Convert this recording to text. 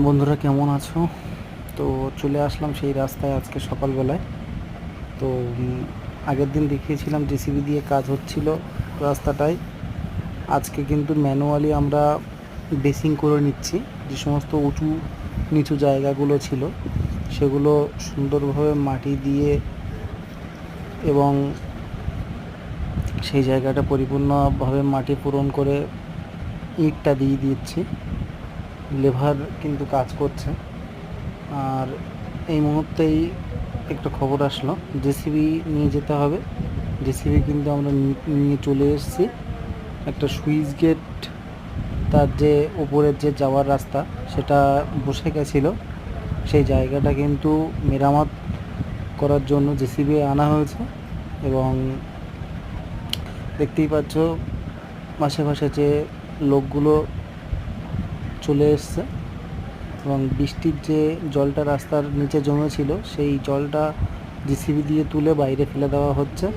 বন্ধুরা কেমন আছো? তো চলে আসলাম সেই রাস্তায় আজকে সকালবেলায়। তো আগের দিন দেখিয়েছিলাম জেসিবি দিয়ে কাজ হচ্ছিল রাস্তাটায়। আজকে কিন্তু ম্যানুয়ালি আমরা বেসিং করে নিচ্ছি। যে সমস্ত উঁচু নিচু জায়গাগুলো ছিল সেগুলো সুন্দরভাবে মাটি দিয়ে এবং সেই জায়গাটা পরিপূর্ণভাবে মাটি পূরণ করে ইটটা দিয়ে দিচ্ছি। লেবার কিন্তু কাজ করছে। আর এই মুহূর্তেই একটা খবর আসলো, জেসিবি নিয়ে যেতে হবে। জেসিবি কিন্তু আমরা নিয়ে চলে এসেছি। একটা সুইচ গেট, তার যে উপরের যে যাওয়ার রাস্তা সেটা বসে গেছিলো, সেই জায়গাটা কিন্তু মেরামত করার জন্য জেসিবি আনা হয়েছে। এবং দেখতেই পাচ্ছ আশেপাশে যে লোকগুলো চলে এসছে এবং বৃষ্টির যে জলটা রাস্তার নিচে জমেছিল সেই জলটা জেসিবি দিয়ে তুলে বাইরে ফেলে দেওয়া হচ্ছে।